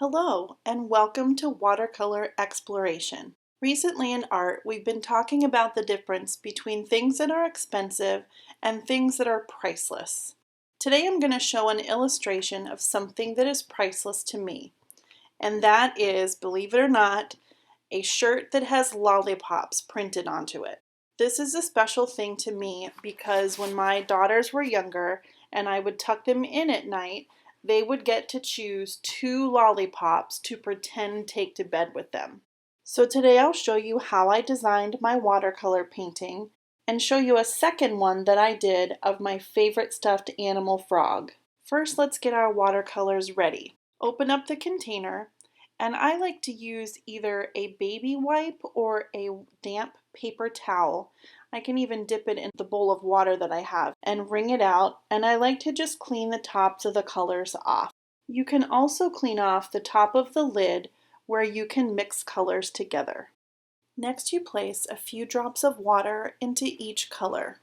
Hello, and welcome to Watercolor Exploration. Recently in art, we've been talking about the difference between things that are expensive and things that are priceless. Today I'm going to show an illustration of something that is priceless to me, and that is, believe it or not, a shirt that has lollipops printed onto it. This is a special thing to me because when my daughters were younger and I would tuck them in at night, they would get to choose 2 lollipops to pretend take to bed with them. So today I'll show you how I designed my watercolor painting and show you a second one that I did of my favorite stuffed animal frog. First, let's get our watercolors ready. Open up the container, and I like to use either a baby wipe or a damp paper towel. I can even dip it in the bowl of water that I have and wring it out, and I like to just clean the tops of the colors off. You can also clean off the top of the lid where you can mix colors together. Next, you place a few drops of water into each color.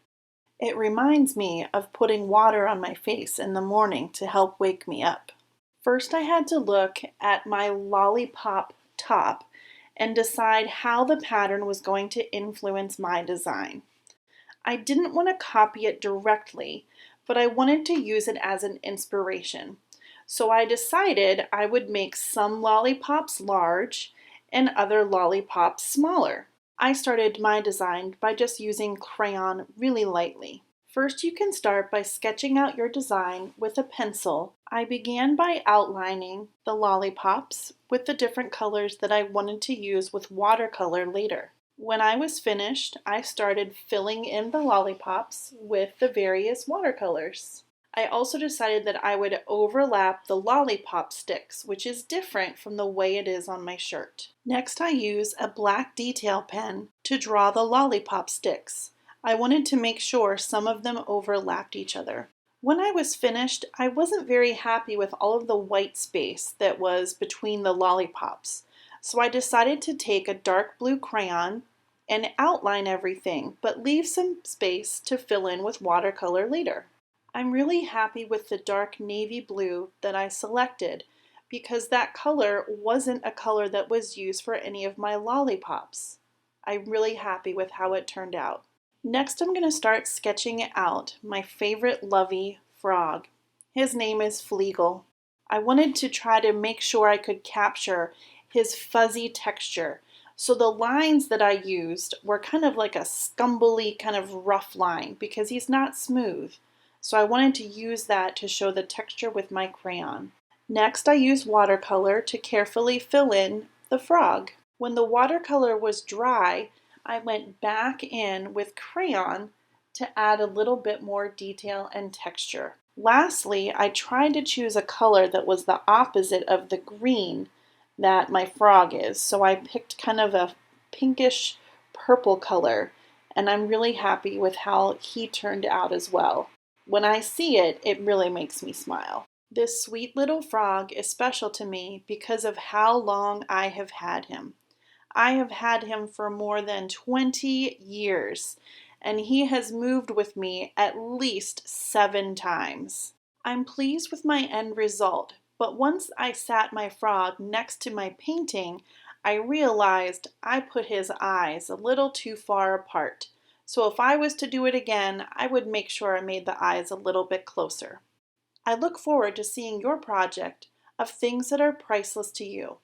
It reminds me of putting water on my face in the morning to help wake me up. First, I had to look at my lollipop top and decide how the pattern was going to influence my design. I didn't want to copy it directly, but I wanted to use it as an inspiration. So I decided I would make some lollipops large and other lollipops smaller. I started my design by just using crayon really lightly. First, you can start by sketching out your design with a pencil. I began by outlining the lollipops with the different colors that I wanted to use with watercolor later. When I was finished, I started filling in the lollipops with the various watercolors. I also decided that I would overlap the lollipop sticks, which is different from the way it is on my shirt. Next, I use a black detail pen to draw the lollipop sticks. I wanted to make sure some of them overlapped each other. When I was finished, I wasn't very happy with all of the white space that was between the lollipops. So I decided to take a dark blue crayon and outline everything, but leave some space to fill in with watercolor later. I'm really happy with the dark navy blue that I selected because that color wasn't a color that was used for any of my lollipops. I'm really happy with how it turned out. Next, I'm going to start sketching out my favorite lovey frog. His name is Fleagle. I wanted to try to make sure I could capture his fuzzy texture. So the lines that I used were kind of like a scumbly kind of rough line because he's not smooth. So I wanted to use that to show the texture with my crayon. Next, I used watercolor to carefully fill in the frog. When the watercolor was dry, I went back in with crayon to add a little bit more detail and texture. Lastly, I tried to choose a color that was the opposite of the green that my frog is. So I picked kind of a pinkish purple color, and I'm really happy with how he turned out as well. When I see it, it really makes me smile. This sweet little frog is special to me because of how long I have had him. I have had him for more than 20 years, and he has moved with me at least 7 times. I'm pleased with my end result, but once I sat my frog next to my painting, I realized I put his eyes a little too far apart. So if I was to do it again, I would make sure I made the eyes a little bit closer. I look forward to seeing your project of things that are priceless to you.